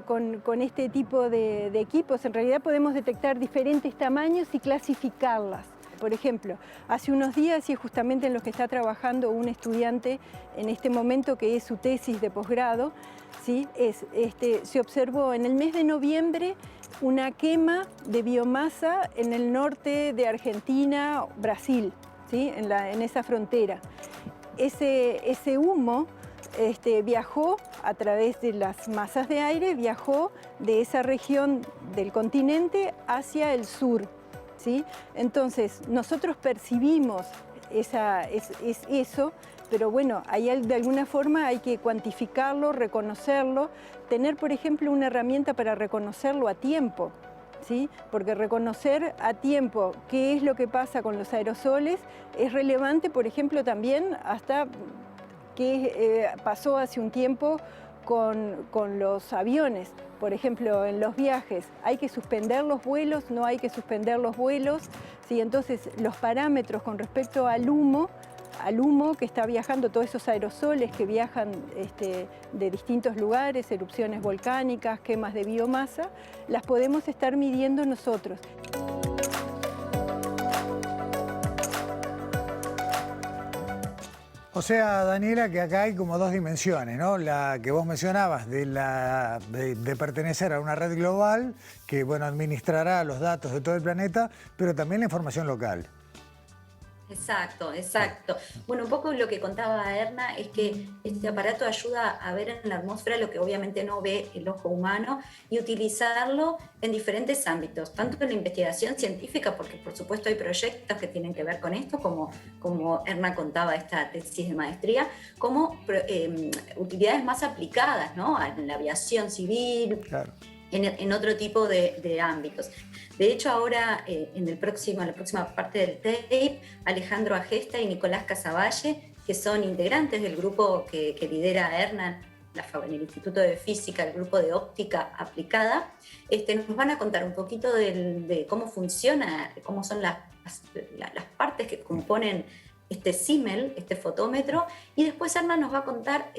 con este tipo de equipos. En realidad podemos detectar diferentes tamaños y clasificarlas. Por ejemplo, hace unos días, y es justamente en lo que está trabajando un estudiante en este momento, que es su tesis de posgrado, ¿sí? Se observó en el mes de noviembre una quema de biomasa en el norte de Argentina, Brasil, ¿sí? En esa frontera. Ese humo viajó a través de las masas de aire, viajó de esa región del continente hacia el sur, ¿sí? Entonces, nosotros percibimos eso, pero bueno, de alguna forma hay que cuantificarlo, reconocerlo, tener, por ejemplo, una herramienta para reconocerlo a tiempo, ¿sí? Porque reconocer a tiempo qué es lo que pasa con los aerosoles es relevante, por ejemplo, también hasta qué pasó hace un tiempo con los aviones. Por ejemplo, en los viajes, ¿hay que suspender los vuelos? ¿No hay que suspender los vuelos? ¿Sí? Entonces, los parámetros con respecto al humo que está viajando, todos esos aerosoles que viajan de distintos lugares, erupciones volcánicas, quemas de biomasa, las podemos estar midiendo nosotros. O sea, Daniela, que acá hay como dos dimensiones, ¿no? La que vos mencionabas de pertenecer a una red global que, bueno, administrará los datos de todo el planeta, pero también la información local. Exacto. Bueno, un poco lo que contaba Erna es que este aparato ayuda a ver en la atmósfera lo que obviamente no ve el ojo humano y utilizarlo en diferentes ámbitos, tanto en la investigación científica, porque por supuesto hay proyectos que tienen que ver con esto, como Erna contaba esta tesis de maestría, como utilidades más aplicadas, ¿no? En la aviación civil. Claro. En otro tipo de ámbitos. De hecho, ahora en la próxima parte del tape, Alejandro Agesta y Nicolás Casavalle que son integrantes del grupo que lidera Hernán en el Instituto de Física, el grupo de óptica aplicada, nos van a contar un poquito de cómo funciona, cómo son las partes que componen este CIMEL, este fotómetro, y después Hernán nos va a contar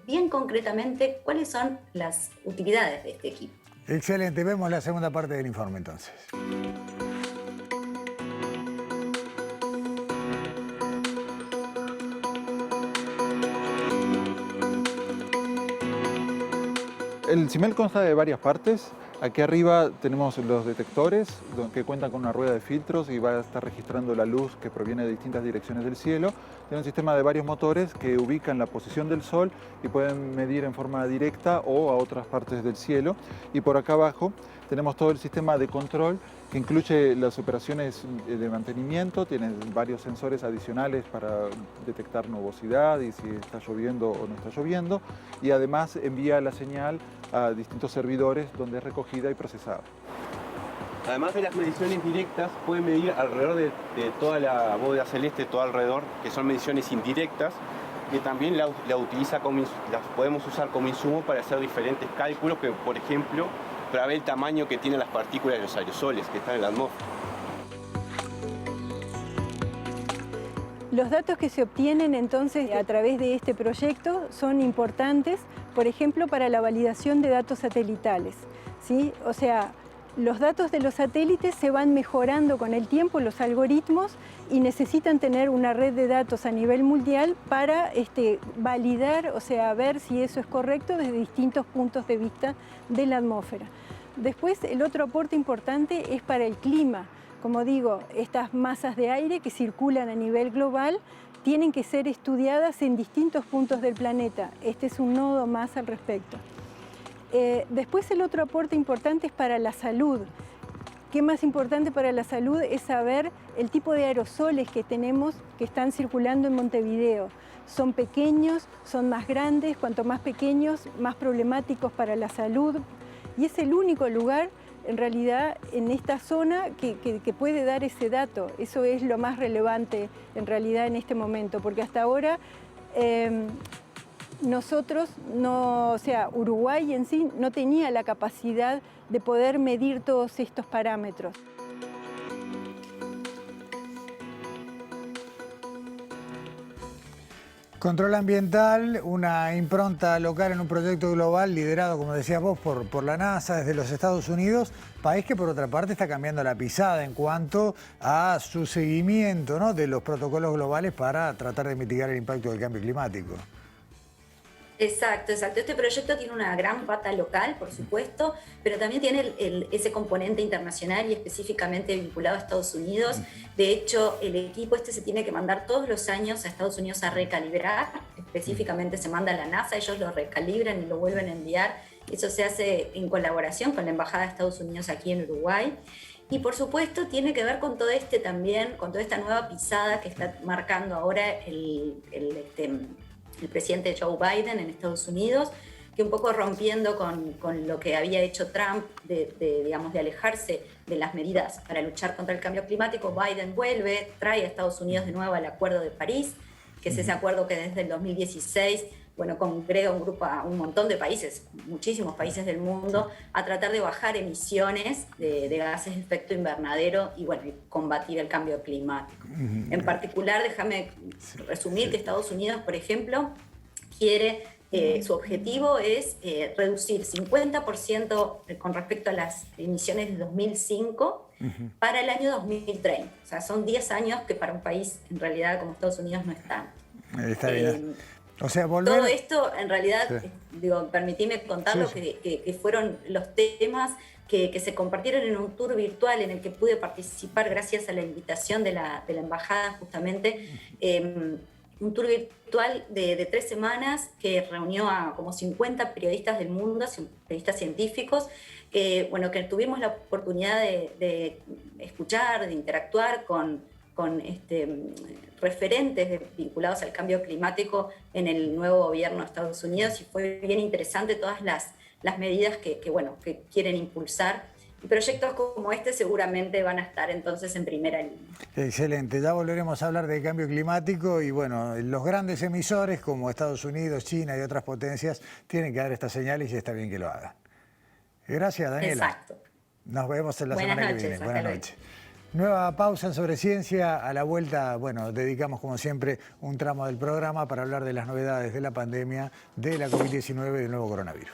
bien concretamente cuáles son las utilidades de este equipo. Excelente, vemos la segunda parte del informe entonces. El CIMEL consta de varias partes. Aquí arriba tenemos los detectores que cuentan con una rueda de filtros y va a estar registrando la luz que proviene de distintas direcciones del cielo. Tiene un sistema de varios motores que ubican la posición del sol y pueden medir en forma directa o a otras partes del cielo. Y por acá abajo tenemos todo el sistema de control que incluye las operaciones de mantenimiento, tiene varios sensores adicionales para detectar nubosidad y si está lloviendo o no está lloviendo, y además envía la señal a distintos servidores donde es recogida y procesada. Además de las mediciones directas, pueden medir alrededor de toda la bóveda celeste, todo alrededor, que son mediciones indirectas, que también las podemos usar como insumo para hacer diferentes cálculos, que por ejemplo, para ver el tamaño que tienen las partículas de los aerosoles que están en la atmósfera. Los datos que se obtienen entonces a través de este proyecto son importantes, por ejemplo, para la validación de datos satelitales, ¿sí? O sea, los datos de los satélites se van mejorando con el tiempo, los algoritmos, y necesitan tener una red de datos a nivel mundial para validar, o sea, ver si eso es correcto desde distintos puntos de vista de la atmósfera. Después, el otro aporte importante es para el clima. Como digo, estas masas de aire que circulan a nivel global tienen que ser estudiadas en distintos puntos del planeta. Este es un nodo más al respecto. Después, el otro aporte importante es para la salud. ¿Qué más importante para la salud? Es saber el tipo de aerosoles que tenemos que están circulando en Montevideo. Son pequeños, son más grandes, cuanto más pequeños, más problemáticos para la salud. Y es el único lugar, en realidad, en esta zona que puede dar ese dato. Eso es lo más relevante, en realidad, en este momento, porque hasta ahora nosotros, Uruguay en sí no tenía la capacidad de poder medir todos estos parámetros. Control ambiental, una impronta local en un proyecto global liderado, como decías vos, por la NASA desde los Estados Unidos, país que por otra parte está cambiando la pisada en cuanto a su seguimiento, ¿no?, de los protocolos globales para tratar de mitigar el impacto del cambio climático. Exacto, exacto. Este proyecto tiene una gran pata local, por supuesto, pero también tiene ese componente internacional y específicamente vinculado a Estados Unidos. De hecho, el equipo se tiene que mandar todos los años a Estados Unidos a recalibrar. Específicamente se manda a la NASA, ellos lo recalibran y lo vuelven a enviar. Eso se hace en colaboración con la Embajada de Estados Unidos aquí en Uruguay. Y por supuesto tiene que ver con todo también, con toda esta nueva pisada que está marcando ahora el presidente Joe Biden en Estados Unidos, que un poco rompiendo con lo que había hecho Trump de alejarse de las medidas para luchar contra el cambio climático. Biden vuelve, trae a Estados Unidos de nuevo al Acuerdo de París, que es ese acuerdo que desde el 2016 congrega un montón de países, muchísimos países del mundo, a tratar de bajar emisiones de gases de efecto invernadero y combatir el cambio climático. En particular, déjame resumir que Estados Unidos, por ejemplo, quiere, su objetivo es reducir 50% con respecto a las emisiones de 2005 para el año 2030. O sea, son 10 años que para un país, en realidad, como Estados Unidos, no es tanto. Está bien. O sea, volver... Todo esto, en realidad, permitime contarlo, que fueron los temas que se compartieron en un tour virtual en el que pude participar gracias a la invitación de la embajada, justamente. Un tour virtual de 3 semanas que reunió a como 50 periodistas del mundo, periodistas científicos, que tuvimos la oportunidad de escuchar, de interactuar con referentes vinculados al cambio climático en el nuevo gobierno de Estados Unidos, y fue bien interesante todas las medidas que quieren impulsar proyectos como este seguramente van a estar entonces en primera línea. Excelente, ya volveremos a hablar de cambio climático y bueno, los grandes emisores como Estados Unidos, China y otras potencias tienen que dar estas señales y está bien que lo hagan. Gracias, Daniela. Exacto. Nos vemos en la semana que viene. Buenas luego. noches. Nueva pausa en Sobre Ciencia. A la vuelta, bueno, dedicamos como siempre un tramo del programa para hablar de las novedades de la pandemia, de la COVID-19 y del nuevo coronavirus.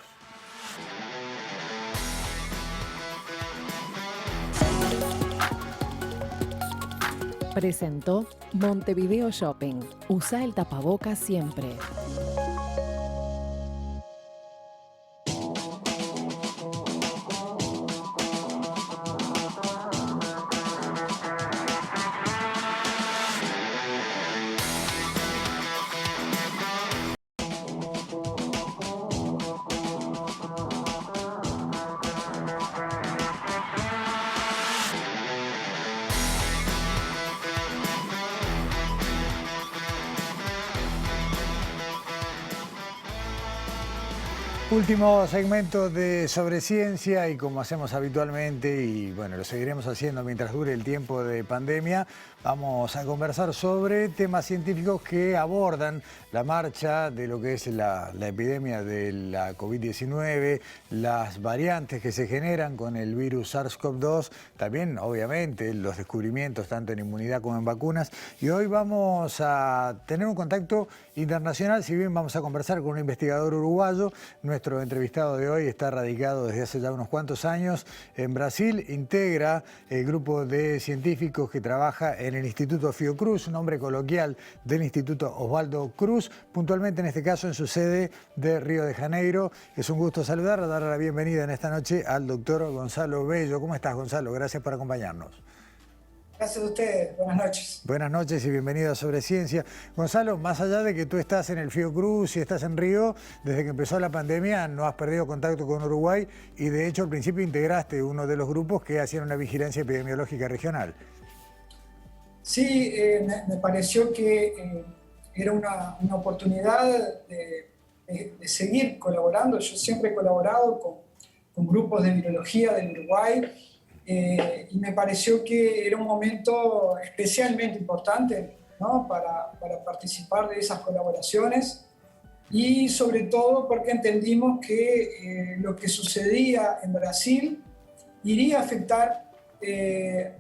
Presentó Montevideo Shopping. Usa el tapabocas siempre. Último segmento de Sobre Ciencia y como hacemos habitualmente y bueno, lo seguiremos haciendo mientras dure el tiempo de pandemia, vamos a conversar sobre temas científicos que abordan la marcha de lo que es la epidemia de la COVID-19, las variantes que se generan con el virus SARS-CoV-2, también obviamente los descubrimientos tanto en inmunidad como en vacunas y hoy vamos a tener un contacto internacional, si bien vamos a conversar con un investigador uruguayo. Nuestro entrevistado de hoy está radicado desde hace ya unos cuantos años en Brasil, integra el grupo de científicos que trabaja en el Instituto Fiocruz, un nombre coloquial del Instituto Osvaldo Cruz, puntualmente en este caso en su sede de Río de Janeiro. Es un gusto saludar, dar la bienvenida en esta noche al doctor Gonzalo Bello. ¿Cómo estás, Gonzalo? Gracias por acompañarnos. Gracias a ustedes, buenas noches. Buenas noches y bienvenido a Sobre Ciencia. Gonzalo, más allá de que tú estás en el Fiocruz y estás en Río, desde que empezó la pandemia no has perdido contacto con Uruguay y de hecho al principio integraste uno de los grupos que hacían una vigilancia epidemiológica regional. Sí, me pareció que era una oportunidad de seguir colaborando. Yo siempre he colaborado con grupos de virología del Uruguay. Y me pareció que era un momento especialmente importante, ¿no? para participar de esas colaboraciones y sobre todo porque entendimos que lo que sucedía en Brasil iría a afectar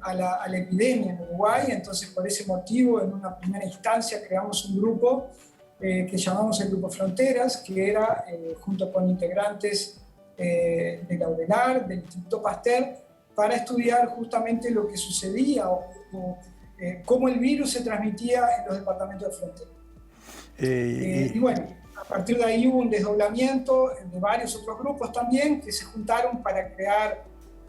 a la epidemia en Uruguay. Entonces por ese motivo en una primera instancia creamos un grupo que llamamos el Grupo Fronteras, que era junto con integrantes de la UDELAR, del Instituto Pasteur, para estudiar justamente lo que sucedía o cómo el virus se transmitía en los departamentos de frontera. Y bueno, a partir de ahí hubo un desdoblamiento de varios otros grupos también que se juntaron para crear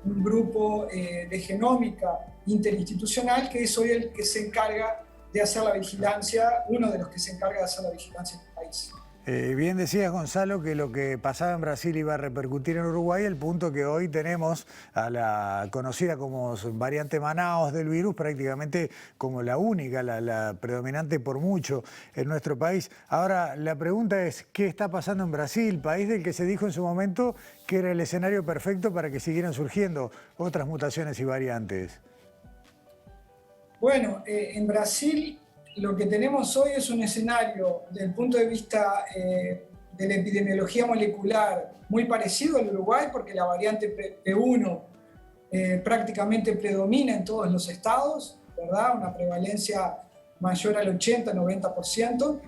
un grupo de genómica interinstitucional que es hoy el que se encarga de hacer la vigilancia, uno de los que se encarga de hacer la vigilancia en el país. Bien decías, Gonzalo, que lo que pasaba en Brasil iba a repercutir en Uruguay, el punto que hoy tenemos a la conocida como variante Manaos del virus, prácticamente como la única, la predominante por mucho en nuestro país. Ahora, la pregunta es, ¿qué está pasando en Brasil? País del que se dijo en su momento que era el escenario perfecto para que siguieran surgiendo otras mutaciones y variantes. Bueno, en Brasil lo que tenemos hoy es un escenario desde el punto de vista de la epidemiología molecular muy parecido al Uruguay, porque la variante P1 prácticamente predomina en todos los estados, ¿verdad? Una prevalencia mayor al 80-90%,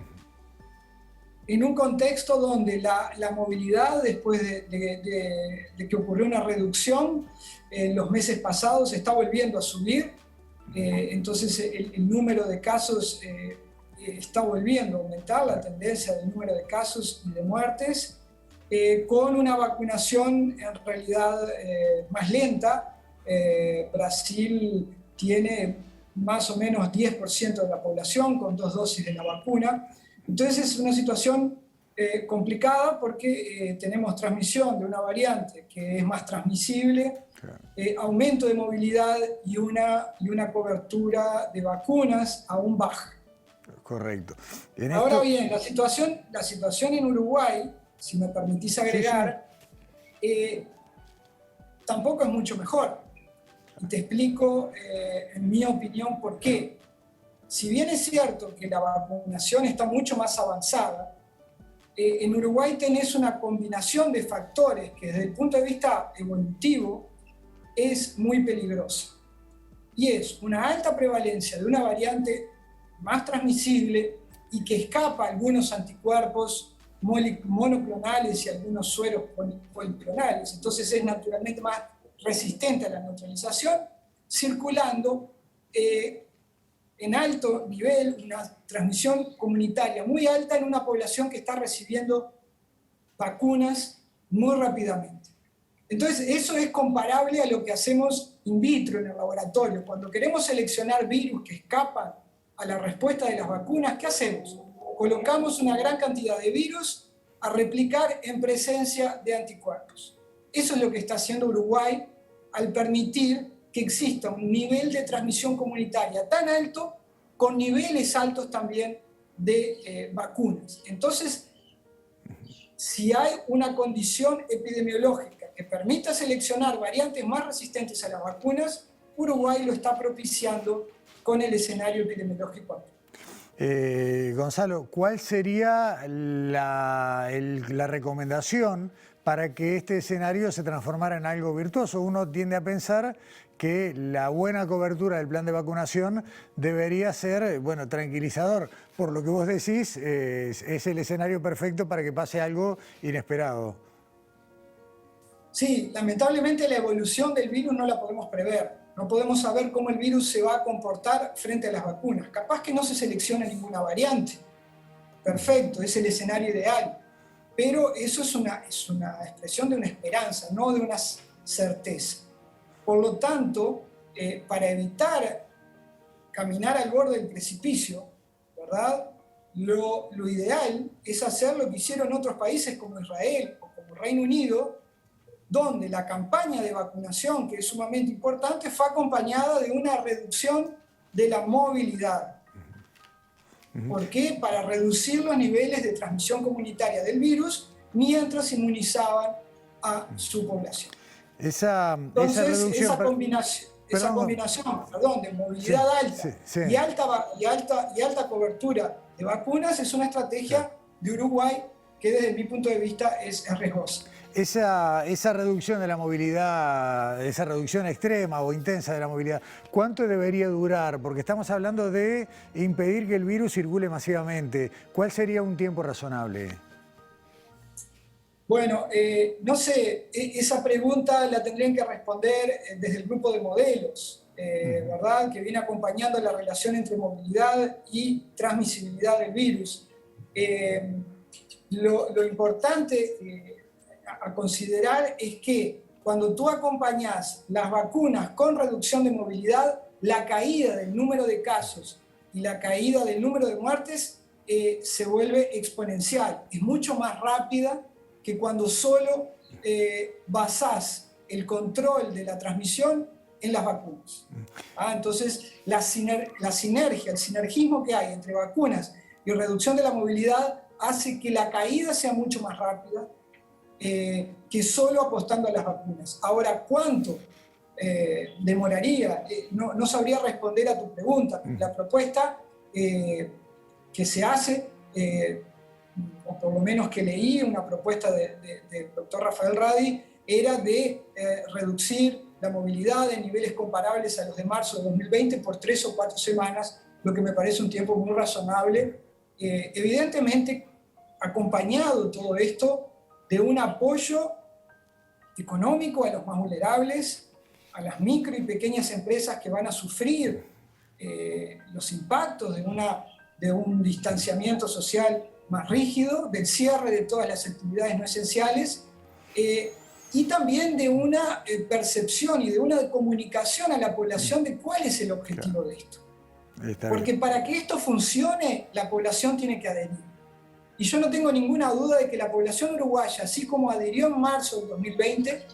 en un contexto donde la movilidad, después de que ocurrió una reducción en los meses pasados, está volviendo a subir. Entonces el número de casos está volviendo a aumentar, la tendencia del número de casos y de muertes, con una vacunación en realidad más lenta. Brasil tiene más o menos 10% de la población con 2 dosis de la vacuna. Entonces es una situación complicada porque tenemos transmisión de una variante que es más transmisible, aumento de movilidad y una cobertura de vacunas aún baja. Correcto. Ahora bien, la situación en Uruguay, si me permitís agregar, tampoco es mucho mejor. Y te explico, en mi opinión, por qué. Si bien es cierto que la vacunación está mucho más avanzada, en Uruguay tenés una combinación de factores que desde el punto de vista evolutivo es muy peligrosa. Y es una alta prevalencia de una variante más transmisible y que escapa a algunos anticuerpos monoclonales y algunos sueros policlonales. Entonces es naturalmente más resistente a la neutralización, circulando en alto nivel, una transmisión comunitaria muy alta en una población que está recibiendo vacunas muy rápidamente. Entonces, eso es comparable a lo que hacemos in vitro en el laboratorio. Cuando queremos seleccionar virus que escapan a la respuesta de las vacunas, ¿qué hacemos? Colocamos una gran cantidad de virus a replicar en presencia de anticuerpos. Eso es lo que está haciendo Uruguay al permitir que exista un nivel de transmisión comunitaria tan alto, con niveles altos también de vacunas. Entonces, si hay una condición epidemiológica que permita seleccionar variantes más resistentes a las vacunas, Uruguay lo está propiciando con el escenario epidemiológico actual. Gonzalo, ¿cuál sería la recomendación para que este escenario se transformara en algo virtuoso? Uno tiende a pensar que la buena cobertura del plan de vacunación debería ser, bueno, tranquilizador. Por lo que vos decís, es el escenario perfecto para que pase algo inesperado. Sí, lamentablemente la evolución del virus no la podemos prever. No podemos saber cómo el virus se va a comportar frente a las vacunas. Capaz que no se selecciona ninguna variante. Perfecto, es el escenario ideal. Pero eso es una expresión de una esperanza, no de una certeza. Por lo tanto, para evitar caminar al borde del precipicio, ¿verdad? Lo ideal es hacer lo que hicieron otros países como Israel o como Reino Unido, donde la campaña de vacunación, que es sumamente importante, fue acompañada de una reducción de la movilidad. ¿Por qué? Para reducir los niveles de transmisión comunitaria del virus mientras inmunizaban a su población. Entonces, esa combinación de movilidad alta y alta cobertura de vacunas es una estrategia de Uruguay que desde mi punto de vista es riesgosa. Esa reducción de la movilidad, esa reducción extrema o intensa de la movilidad, ¿cuánto debería durar? Porque estamos hablando de impedir que el virus circule masivamente. ¿Cuál sería un tiempo razonable? Bueno, no sé, esa pregunta la tendrían que responder desde el grupo de modelos, ¿verdad? Que viene acompañando la relación entre movilidad y transmisibilidad del virus. Lo importante a considerar es que cuando tú acompañas las vacunas con reducción de movilidad, la caída del número de casos y la caída del número de muertes se vuelve exponencial. Es mucho más rápida que cuando solo basás el control de la transmisión en las vacunas. Entonces, la sinergia, el sinergismo que hay entre vacunas y reducción de la movilidad hace que la caída sea mucho más rápida que solo apostando a las vacunas. Ahora, ¿cuánto demoraría? No sabría responder a tu pregunta. La propuesta que se hace, o por lo menos que leí, una propuesta del doctor Rafael Radi, era de reducir la movilidad en niveles comparables a los de marzo de 2020 por 3 o 4 semanas, lo que me parece un tiempo muy razonable. Evidentemente, acompañado todo esto de un apoyo económico a los más vulnerables, a las micro y pequeñas empresas que van a sufrir los impactos de un distanciamiento social más rígido, del cierre de todas las actividades no esenciales, y también de una percepción y de una comunicación a la población de cuál es el objetivo de esto. Porque para que esto funcione, la población tiene que adherir. Y yo no tengo ninguna duda de que la población uruguaya, así como adhirió en marzo del 2020,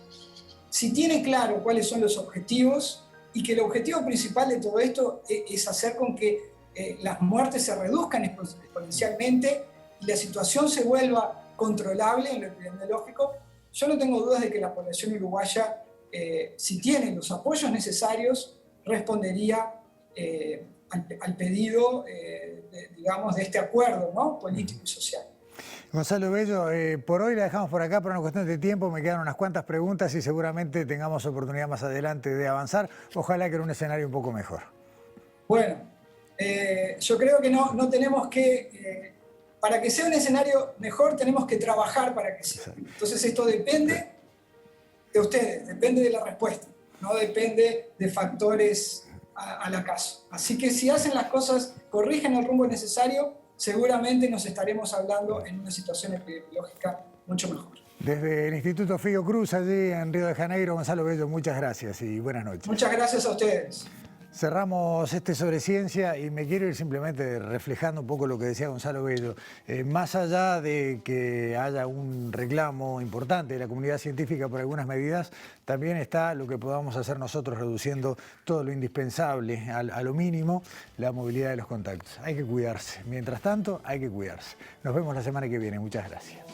si tiene claro cuáles son los objetivos y que el objetivo principal de todo esto es hacer con que las muertes se reduzcan exponencialmente y la situación se vuelva controlable en lo epidemiológico, yo no tengo dudas de que la población uruguaya si tiene los apoyos necesarios, respondería al pedido, digamos, de este acuerdo, ¿no?, político y social. Gonzalo Bello, por hoy la dejamos por acá por una cuestión de tiempo. Me quedan unas cuantas preguntas y seguramente tengamos oportunidad más adelante de avanzar. Ojalá que en un escenario un poco mejor. Bueno, yo creo que no tenemos que... para que sea un escenario mejor tenemos que trabajar para que sea. Entonces esto depende de ustedes, depende de la respuesta, no depende de factores al acaso. Así que si hacen las cosas, corrigen el rumbo necesario, seguramente nos estaremos hablando en una situación epidemiológica mucho mejor. Desde el Instituto Fiocruz, allí en Río de Janeiro, Gonzalo Bello, muchas gracias y buenas noches. Muchas gracias a ustedes. Cerramos sobre ciencia y me quiero ir simplemente reflejando un poco lo que decía Gonzalo Bello. Más allá de que haya un reclamo importante de la comunidad científica por algunas medidas, también está lo que podamos hacer nosotros reduciendo todo lo indispensable a lo mínimo, la movilidad de los contactos. Hay que cuidarse. Mientras tanto, hay que cuidarse. Nos vemos la semana que viene. Muchas gracias.